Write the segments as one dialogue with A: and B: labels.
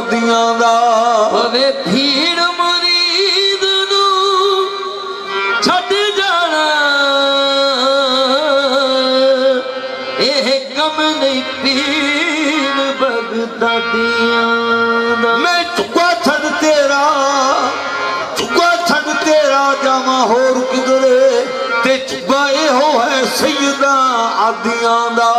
A: आदियां दा
B: होवे भीड़ मुरीद नू छड्ड जाना एह कम नहीं पीर बगदादियां दा
A: मैं चुका छड़ तेरा जावा होर किधरे ते चुका इहो है सैयदा आदियां दा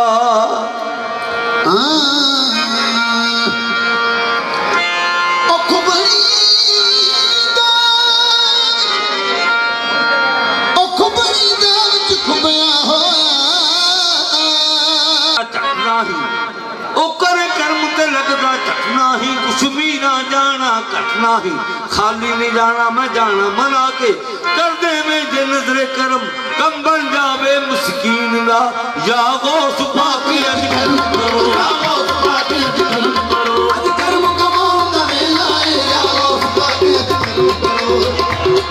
A: कुछ भी ना जाना कटना ही खाली नहीं जाना मैं जाना मना के कर दे में जे नजरे करम कम बन जावे मुस्कीन दा या गौस पाकी अज करम करो या गौस पाकी अज करम करो अज करम कमाओ दा वेला है या गौस पाकी अज करम करो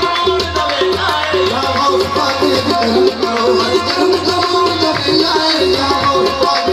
A: कमाओ दा वेला है या गौस पाकी अज करम करो अज करम कमाओ दा वेला है या गौस पाकी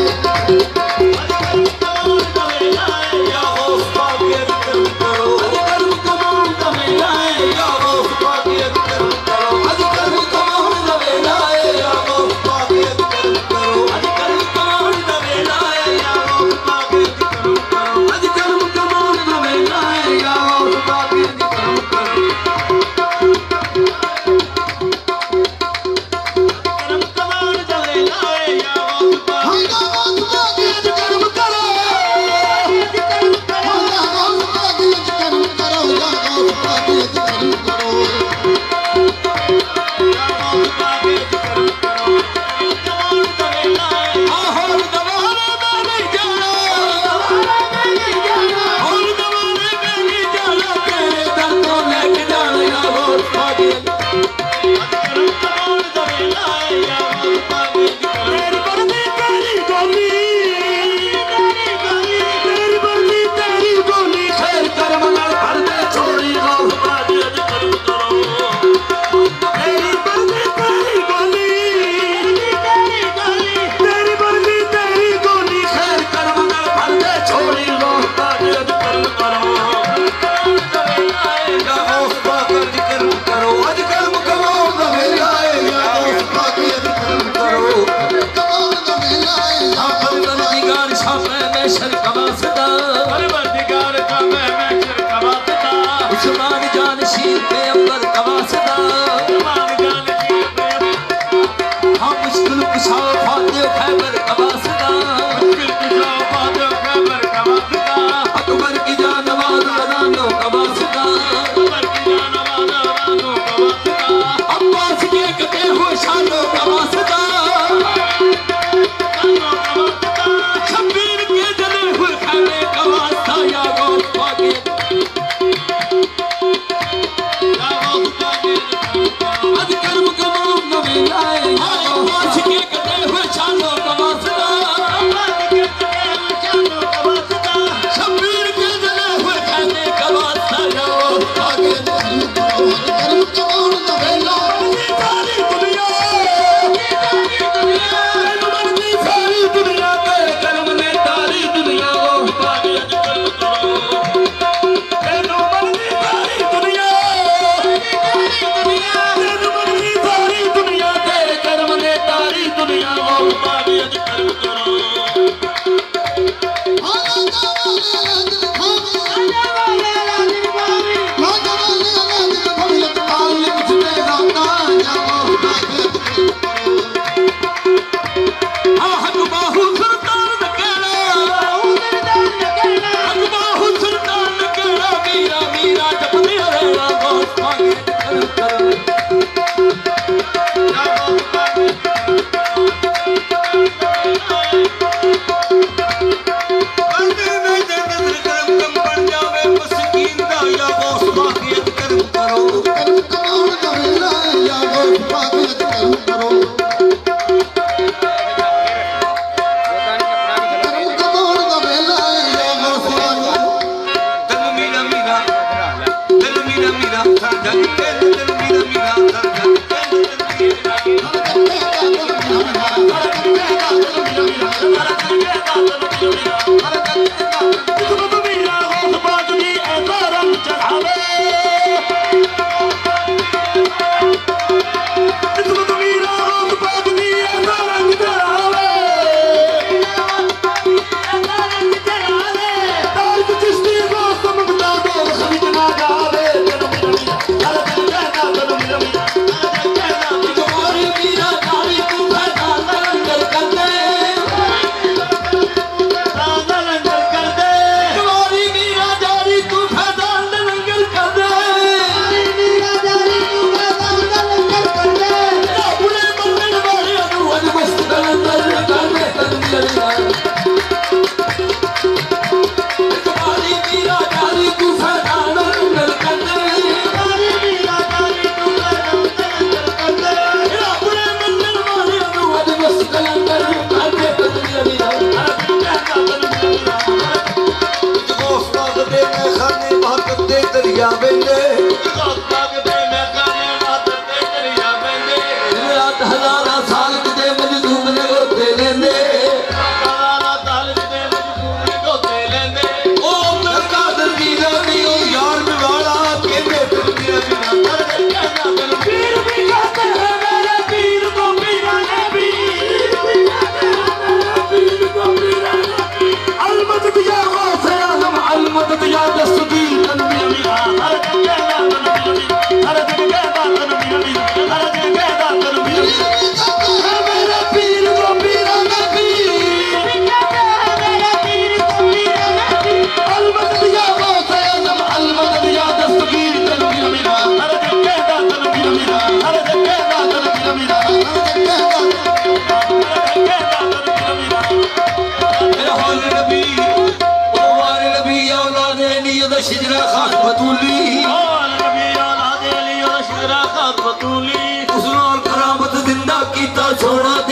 C: Hara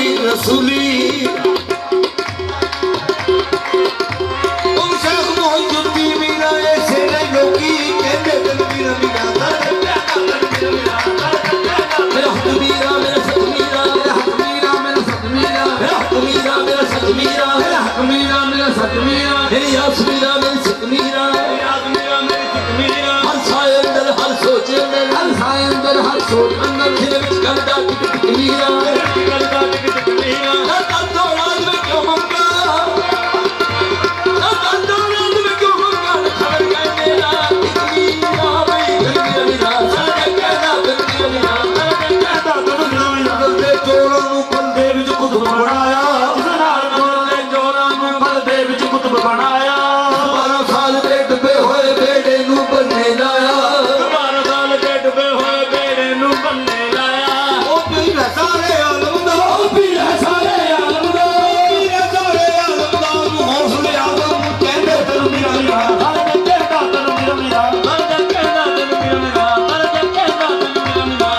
A: मोहम्मदी रसूली शेख मोहिउद्दीन मीरा ऐसे नहीं लोगी कहते दिल मीरा मीरा
B: मेरा हक मीरा मेरा सच मीरा मेरा हक मीरा मेरा सच मीरा मेरा हक मीरा मेरा सच मीरा मेरा हक मीरा मेरा सच मीरा मेरी याद मीरा मेरी सच मीरा याद मीरा मेरी सच मीरा हर साए अंदर हर सोच अंदर हर साए अंदर हर सोच अंदर दिल विच करदा टिक टिक मीरा करदा टिक टिक मीरा ना तोड़ा मैं क्यों मंगा ना तोड़ा मैं क्यों मंगा खबर कर मेरा टिक मीरा भाई दिल मीरा सारे कहना दिल मीरा
A: बंदे चोरों ਨੂੰ ਬੰਦੇ ਵਿੱਚ ਕੁਤਬ ਬਣਾਇਆ
B: ਇਸ ਨਾਲ ਬੋਲਦੇ ਜੋਰਾਂ ਨੂੰ ਬਲਦੇ ਵਿੱਚ ਕੁਤਬ ਬਣਾਇਆ
A: 12 ਸਾਲ ਦੇ ਡੁੱਬੇ ਹੋਏ ਬੇੜੇ ਨੂੰ ਬੰਨੇ ਲਾਇਆ
B: 12 ਸਾਲ ਦੇ ਡੁੱਬੇ ਹੋਏ ਬੇੜੇ ਨੂੰ ਬੰਨੇ ਲਾਇਆ
A: ਉਹ ਪੀਰ ਹੈ ਸਾਰੇ ਆਲਮ ਦਾ
B: ਉਹ ਪੀਰ ਹੈ ਸਾਰੇ ਆਲਮ ਦਾ
A: ਪੀਰ ਹੈ ਸਾਰੇ ਆਲਮ ਦਾ ਨੂੰ ਹੌਸਲੇ ਆਦਮ ਕਹਿੰਦੇ ਤੈਨੂੰ ਮੇਰਾ ਮੇਰਾ
B: ਹਰ ਕਹਿੰਦਾ ਤੈਨੂੰ ਮੇਰਾ ਮੇਰਾ ਹਰ ਕਹਿੰਦਾ ਤੈਨੂੰ ਮੇਰਾ ਮੇਰਾ ਹਰ ਕਹਿੰਦਾ ਤੈਨੂੰ ਮੇਰਾ ਮੇਰਾ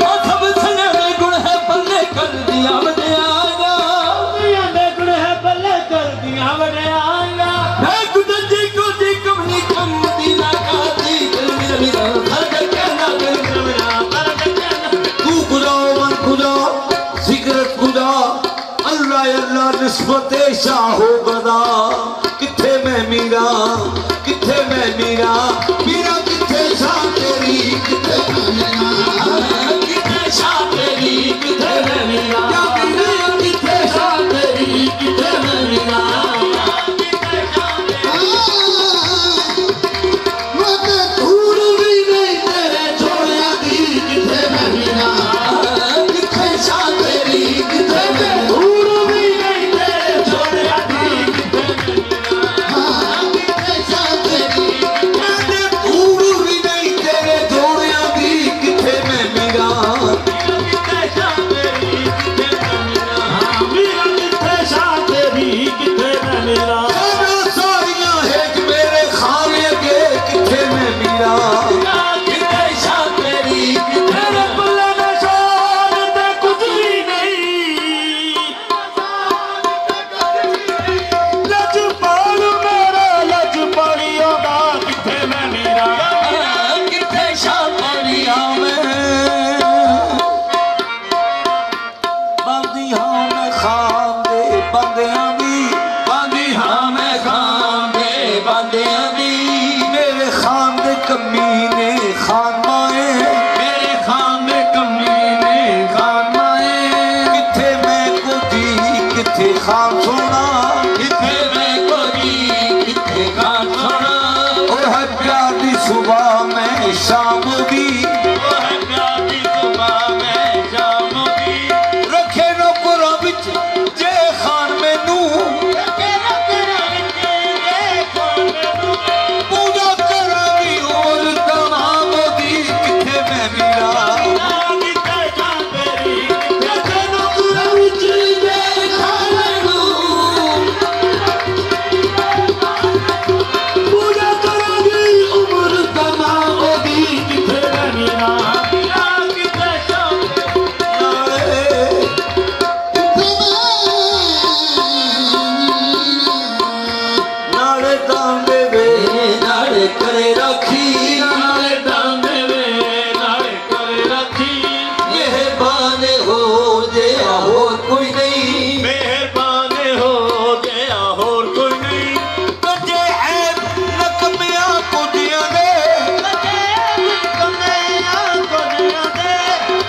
B: ਉਹ ਸਭ ਸੰਗਣੇ ਗੁਣ ਹੈ ਬੱਲੇ ਕਰਦੀਆਂ ਵਡਿਆਈਆਂ ਦੁਨੀਆਂ ਦੇ ਗੁਣ ਹੈ ਬੱਲੇ ਕਰਦੀਆਂ ਵਡਿਆਈਆਂ ਹੈ ਕੁਦਰਤੀ ਕੋਈ ਕਮਨੀ ਕੰਮਦੀ ਨਾ ਕਾਦੀ ਦਿਲ ਮੇਰਾ ਮੇਰਾ ਹਰ ਕਹਿੰਦਾ ਤੈਨੂੰ ਮੇਰਾ ਮੇਰਾ ਹਰ ਕਹਿੰਦਾ
A: तू खुदा मन खुदा जिक्र खुदा अल्लाह अल्लाह निस्बत शाह हो गदा किथे मैं मीरा किथे मैं मीरा मीरा किथे शाह तेरी किथे मैं मीरा
B: किथे शाह तेरी किथे मैं मीरा या मीरा किथे शाह तेरी किथे मैं मीरा
A: मैं धूल भी नहीं तेरे छोड़िया दी किथे मैं मीरा
B: किथे शाह तेरी किथे मैं धूल भी नहीं तेरे छोड़िया दी किथे मैं मीरा किथे शाह तेरी
A: मैं धूल भी नहीं तेरे छोड़िया दी किथे मैं मीरा
B: किथे शाह तेरी किथे मैं मीरा मीरा किथे शाह तेरी किथे मैं मीरा
A: सारियां है कि मेरे खाने के किथे मैं मीरा
B: किथे शाह तेरी किथे मैं पल्ले में शान ते कुछ भी नहीं लजपाल मेरा लजपालियों दा किथे मैं मीरा किथे शाह तेरी
A: ਬੰਦੀ ਹਾਂ ਮੈਂ ਖਾਨ ਦੇ ਬੰਦਿਆਂ ਦੀ
B: बांधी हाँ मैं खान दे बांधियां दी
A: ਮੇਰੇ ਖਾਨ ਦੇ ਕਮੀਨੇ ਖਾਨ ਮਾਏ
B: मेरे खान दे कमीने खान माए
A: ਕਿੱਥੇ ਮੈਂ ਕੋਦੀ ਕਿੱਥੇ ਖਾਨ ਸੋਣਾ
B: किथे मैं कोई किथे खान सोना
A: ਉਹ ਹੈ ਪਿਆਰ ਦੀ ਸੁਬਾਹ ਮੈਂ ਸ਼ਾਮ ਦੀ
B: वो है प्यार दी सुबह में शाम की
A: ਰੱਖੇ ਨੌਕਰਾਂ ਵਿੱਚ ਜੇ ਖਾਨ ਮੈਨੂੰ ਪੂਜਾ ਕਰਾਂਗੀ ਉਮਰ ਤਮਾਮ ਦੀ ਕਿੱਥੇ ਮੈਂ ਮੀਰਾ ਨਾਲੇ ਤਾਂਦੇ ਵੇ
B: करे रखी नाले डांगे वे नाले करे रखी
A: ਮਿਹਰਬਾਨ ਹੋ ਜੇ ਹੋਰ ਕੋਈ ਨਹੀਂ
B: मेहरबान हो गया और कोई नहीं
A: ਕੱਜੇ ਐਬ ਨਕਮਿਆਂ ਕੁੜੀਆਂ ਦੇ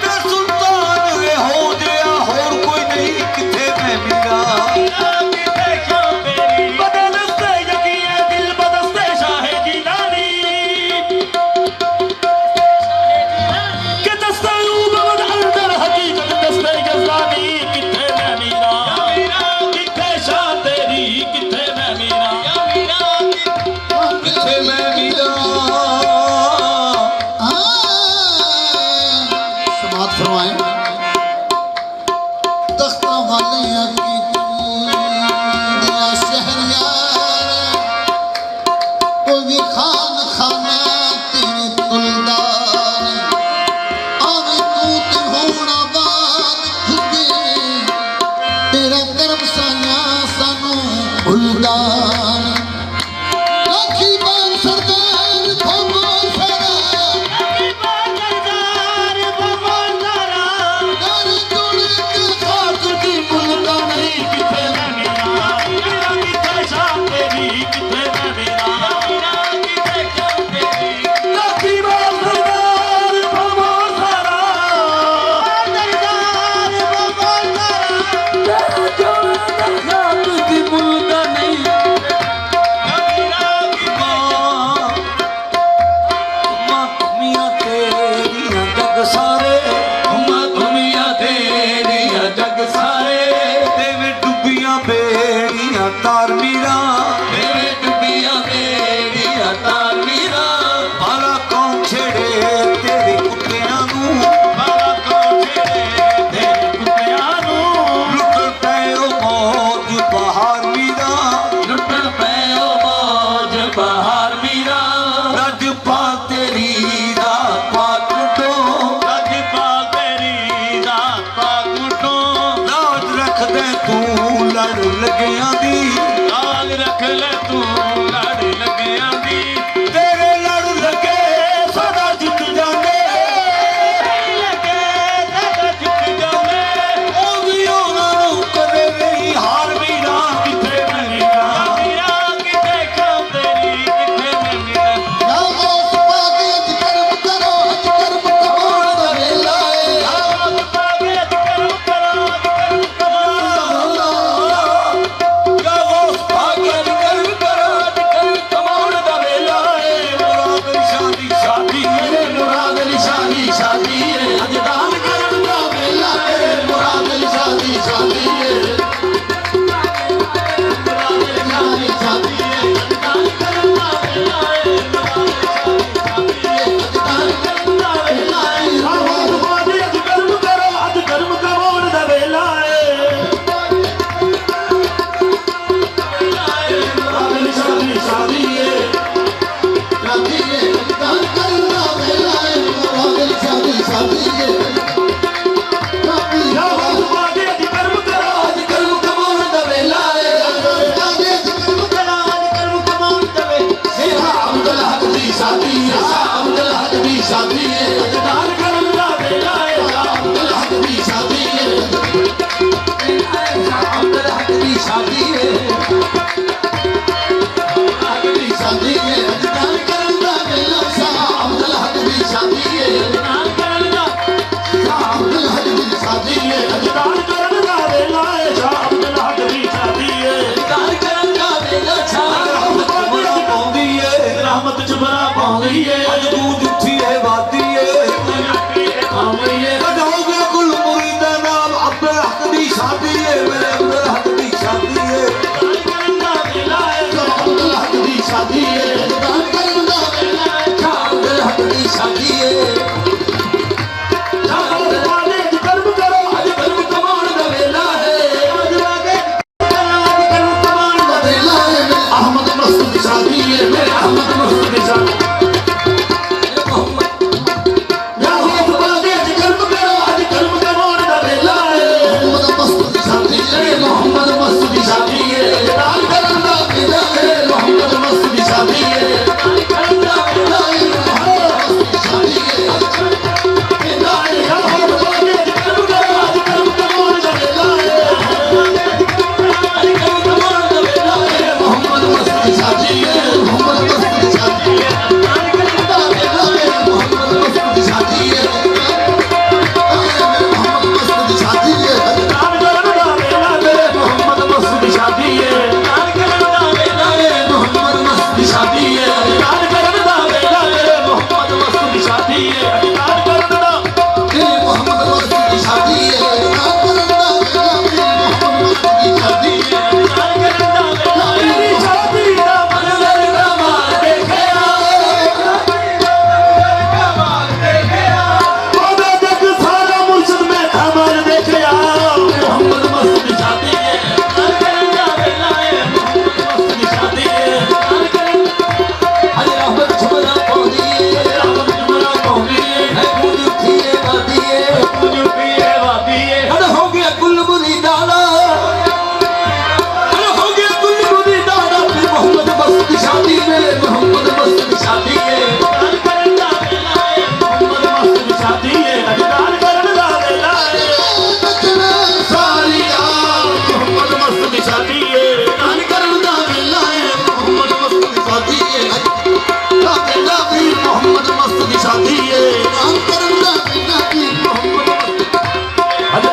A: ਤੇ ਸੁਲਤਾਨ ਵੇ ਹੋ ਜਿਆ ਹੋਰ ਕੋਈ ਨਹੀਂ ਕਿੱਥੇ ਮੈਂ ਮੀਰਾ
B: बदलते यकीन दिल बदलते शाह जिलानी के दस्ते अंदर हकीकत दस्ते गज़ानी
A: ਲੱਗਿਆਂ ਦੀ
B: ਲਾਜ ਰੱਖ ਲੈ ਤੂੰ ਲੜ ਲੱਗਿਆਂ ਦੀ
A: ਤੇਰੇ ਲੜ ਲੱਗੇ ਸਦਾ ਜਿੱਤ ਜਾਂਦੇ
B: ਲੱਗੇ ਤੇ ਜਿੱਤ ਜਾਂਦੇ
A: ਉਹ ਵੀ ਉਹਨਾਂ ਨੂੰ ਕਦੇ ਨਹੀਂ ਹਾਰ ਵੀ ਨਾ ਕਿਤੇ ਮਿਲਣਾ
B: ਵੀਰਾ ਕਿਤੇ ਖਾਂਦੇ ਨੀ ਕਿੱਥੇ ਮਿਲਣਾ
C: ਨਾਮੋਸ ਪਾਕੇ ਅੱਜ ਕਰਮ ਕਰੋ ਅੱਜ ਕਰਮ ਕਮਾਉਣ ਦਾ ਵੇਲਾ ਏ
B: ਆਵਾਜ਼ ਪਾ ਕੇ ਅੱਜ ਕਰਮ ਕਰੋ ਅੱਜ ਕਰਮ
A: ਗਾਵੋਸ ਭਾਗਿਆ ਦੀ ਕਰਮ ਕਰੋ
B: ਅੱਜ ਕਰਮ ਕਮਾਉਣ ਦਾ ਵੇਲਾ ਏ
A: ਮੁਰਾਦ ਸ਼ਾਦੀ ਸ਼ਾਦੀ
C: ਮੇਰੇ ਮੁਰਾਦ ਅਲੀ ਸ਼ਾਦੀ ਸ਼ਾਦੀ ਏ ਅੱਜ ਦਾਨ ਕਰਨ ਦਾ ਵੇਲਾ ਏ ਮੁਰਾਦ ਅਲੀ ਸ਼ਾਦੀ ਸ਼ਾਦੀ ਏ ਮੁਰਾਦ ਅਲੀ ਸ਼ਾਦੀ ਸ਼ਾਦੀ ਏ ਅੱਜ ਦਾਨ ਕਰਨ ਦਾ ਵੇਲਾ ਏ ਮੁਰਾਦ ਅਲੀ ਸ਼ਾਦੀ ਸ਼ਾਦੀ ਏ ਅੱਜ ਦਾਨ ਕਰਨ ਦਾ ਵੇਲਾ ਏ
B: ਆਵਾਜ਼ ਪਾ ਕੇ ਅੱਜ ਕਰਮ ਕਰੋ ਅੱਜ ਕਰਮ ਕਮਾਉਣ ਦਾ ਵੇਲਾ ਏ
C: ਮੁਰਾਦ ਅਲੀ ਸ਼ਾਦੀ ਸ਼ਾਦੀ ਏ ਸ਼ਾਦੀ ਏ ਅੱਜ ਦਾਨ ਕਰਨ ਦਾ ਵੇਲਾ ਏ ਮੁਰਾਦ ਅਲੀ ਸ਼ਾਦੀ ਸ਼ਾਦੀ ਏ
B: ਆਵਾਜ਼ ਪਾ ਕੇ ਅੱਜ ਕਰਮ ਕਰੋ
C: ਅੱਜ ਕਰਮ ਕਮਾਉਣ ਦਾ ਵੇਲਾ ਏ ਅੱਜ ਕਰਮ ਕਰਾਂ ਅੱਜ ਕਰਮ ਕਮਾਉਣ ਦਾ ਵੇਲਾ ਮੇਰਾ ਅਬਦੁਲ ਹਕ ਦੀ ਸ਼ਾਦੀ ਏ ਅਬਦੁਲ ਹਕ ਦੀ ਸ਼ਾਦੀ ਏ ਅੱਜ ਦਾਨ ਕਰਨ ਦਾ ਵੇਲਾ ਏ ਅਬਦੁਲ ਹਕ ਦੀ ਸ਼ਾਦੀ ਏ ਅਬਦੁਲ ਹਕ ਦੀ ਸ਼ਾਦੀ ਏ ਹਕ ਦੀ ਸ਼ਾਦੀ ਏ ਅੱਜ ਦਾਨ ਕਰਨ ਦਾ ਵੇਲਾ ਅਬਦੁਲ ਹਕ ਦੀ ਸ਼ਾਦੀ ਏ
B: ਦਾਨ ਕਰਨ ਦਾ
C: ਅਬਦੁਲ ਹਕ ਦੀ ਸ਼ਾਦੀ ਏ ਅੱਜ
B: ਦਾਨ ਕਰਨ ਦਾ ਵੇਲਾ ਏ ਸ਼ਾਹ ਅਬਦੁਲ ਹਕ ਦੀ ਸ਼ਾਦੀ ਏ
C: ਦਾਨ ਕਰਨ ਦਾ ਵੇਲਾ
A: ਬੜਾ ਪਾਉਂਦੀ ਏ
B: ਰਹਿਮਤ ਚ ਬਰਾ ਪਾਉਂਦੀ ਏ
A: ਅੱਜ ਤੂੰ ਜੁੱਠੀ ਏ ਵਾਦੀ ਏ
B: ਪਾਉਂਦੀ ਏ
A: ਕਢਾਓਗੇ ਕੁਲ ਮੁਰੀਦ ਦਾ ਨਾਮ ਅਬਦੁਲ ਹਕ ਦੀ ਸ਼ਾਦੀ ਏ ਮੇਰੇ ਅਬਦੁਲ ਹਕ ਦੀ ਸ਼ਾਦੀ ਏ
B: ਦਾਨ ਕਰਨ ਦਾ ਵੇਲਾ ਏ
C: ਅਬਦੁਲ ਹਕ ਦੀ ਸ਼ਾਦੀ ਏ ਦਾਨ ਕਰਨ ਦਾ ਵੇਲਾ ਏ ਅਬਦੁਲ ਹਕ ਦੀ ਸ਼ਾਦੀ ਏ
B: ਆਵਾਜ਼ ਪਾ ਕੇ ਅੱਜ ਕਰਮ ਕਰੋ ਅੱਜ ਕਰਮ ਕਮਾਉਣ ਦਾ ਵੇਲਾ ਏ ਆਵਾਜ਼ ਪਾ ਕੇ
C: ਅੱਜ ਕਰਮ ਕਮਾਉਣ ਦਾ ਵੇਲਾ ਏ ਮੇਰੇ ਅਹਿਮਦ ਮਸੂਦ ਦੀ ਸ਼ਾਦੀ ਏ ਮੇਰੇ ਅਹਿਮਦ ਮਸੂਦ ਦੀ ਸ਼ਾਦੀ ਆਵਾਜ਼ ਪਾ ਕੇ ਅੱਜ ਕਰਮ ਕਰੋ ਅੱਜ ਕਰਮ ਕਮਾਉਣ ਦਾ ਵੇਲਾ ਏ ਮੁਹੰਮਦ ਮਸੂਦ ਦੀ ਸ਼ਾਦੀ ਏ ਮੁਹੰਮਦ ਮਸੂਦ ਦੀ ਸ਼ਾਦੀ ਏ ਦਾਨ ਕਰਨ ਦਾ ਵੇਲਾ ਏ ਮੁਹੰਮਦ ਮਸੂਦ ਦੀ ਸ਼ਾਦੀ ਏ ਦਾਨ ਕਰਨ ਦਾ ਵੇਲਾ ਏ ਮੁਹੰਮਦ ਮਸੂਦ ਦੀ ਸ਼ਾਦੀ ਏ
B: ਆਵਾਜ਼ ਪਾ ਕੇ ਅੱਜ ਕਰਮ ਕਰੋ ਅੱਜ ਕਰਮ ਕਮਾਉਣ ਦਾ ਵੇਲਾ ਏ ਅੱਜ ਕਰਮ ਕਮਾਉਣ ਦਾ ਵੇਲਾ ਏ
C: ਮੁਹੰਮਦ ਮਸੂਦ ਦੀ ਸ਼ਾਦੀ ਏ ਮੁਹੰਮਦ ਮਸੂਦ ਦੀ ਸ਼ਾਦੀ ਏ
B: ਦਾਨ ਕਰਨ ਦਾ ਵੇਲਾ ਏ
C: ਮੁਹੰਮਦ ਮਸੂਦ ਦੀ ਸ਼ਾਦੀ ਏ ਮੁਹੰਮਦ ਮਸੂਦ ਦੀ ਸ਼ਾਦੀ ਏ
B: ਦਾਨ ਕਰਨ ਦਾ ਵੇਲਾ ਏ ਮੁਹੰਮਦ ਮਸੂਦ ਦੀ ਸ਼ਾਦੀ ਏ ਦਾਨ ਕਰਨ ਦਾ ਵੇਲਾ ਏ
C: ਮੁਹੰਮਦ ਮਸੂਦ ਦੀ ਸ਼ਾਦੀ ਏ
B: ਦਾਨ ਕਰਨ ਦਾ ਵੇਲਾ ਏ ਮੁਹੰਮਦ ਮਸੂਦ ਦੀ ਸ਼ਾਦੀ ਏ ਦਾਨ ਕਰਨ ਦਾ
C: ਮੁਹੰਮਦ ਮਸੂਦ ਦੀ ਸ਼ਾਦੀ ਏ ਨਾ ਕਰਨ ਦਾ ਵੇਲਾ ਮੁਹੰਮਦ ਮਸੂਦ ਦੀ ਸ਼ਾਦੀ ਏ
B: ਦਾਨ ਕਰਨ ਦਾ ਵੇਲਾ ਮੇਰੀ ਸ਼ਾਦੀ ਦਾ ਮੰਜ਼ਰ ਕਮਾਲ ਦੇਖਿਆ ਕਮਾਲ ਦੇਖਿਆ ਉਹਦਾ ਜੱਗ ਸਾਰਾ ਮੁਰਸ਼ਦ ਮੈਂ ਕਮਾਲ ਦੇਖਿਆ ਮੁਹੰਮਦ ਮਸੂਦ ਦੀ ਸ਼ਾਦੀ ਏ ਦਾਨ ਕਰਨ ਦਾ ਵੇਲਾ ਏ ਮੁਹੰਮਦ ਮਸੂਦ ਦੀ ਸ਼ਾਦੀ ਏ ਦਾਨ ਕਰਨ
C: ਹਜ ਰਹਿਮਤ ਛੁਪਣਾ ਪਾਉਂਦੀ ਏ
B: ਰਾਮਤ ਜੁਮਰਾ ਪਾਉਂਦੀ ਏ
C: ਹੈ ਪੂਰੀ ਉੱਠੀ ਏ ਵਾਦੀ ਏ
B: ਤੁਝੂ ਪੀਏ ਵਾਦੀ ਏ
C: ਹੜ ਹੋ ਗਿਆ ਕੁੱਲ ਮੁਰੀਦਾਂ ਦਾ ਹੜ ਹੋ ਗਿਆ ਕੁੱਲ ਮੁਰੀਦਾਂ ਦਾ ਫਿਰ ਮੁਹੰਮਦ ਮਸੂਦ ਦੀ ਸ਼ਾਦੀ ਮੇਰੇ ਮੁਹੰਮਦ ਮਸੂਦ ਦੀ ਸ਼ਾਦੀ ਏ
B: ਦਾਨ ਕਰਨ ਦਾ ਵੇਲਾ ਏ ਮੁਹੰਮਦ ਮਸੂਦ ਦੀ ਸ਼ਾਦੀ ਏ ਦਾਨ ਕਰਨ ਦਾ ਵੇਲਾ ਏ
C: ਬਚਣਾ ਸਾਰੀਆਂ
B: ਮੁਹੰਮਦ ਮਸੂਦ ਦੀ ਸ਼ਾਦੀ ਏ
C: ਦਾਨ ਕਰਨ ਦਾ ਵੇਲਾ ਏ ਮੁਹੰਮਦ ਮਸੂਦ ਦੀ ਸ਼ਾਦੀ ਏ ਦਾ ਵੇਲਾ ਵੀ ਮੁਹੰਮਦ ਮਸੂਦ ਦੀ ਸ਼ਾਦੀ ਏ ਦਾਨ ਕਰਨ ਦਾ ਵੇਲਾ ਵੀ ਮੁਹੰਮਦ ਮਸੂਦ
B: ਅੱਜ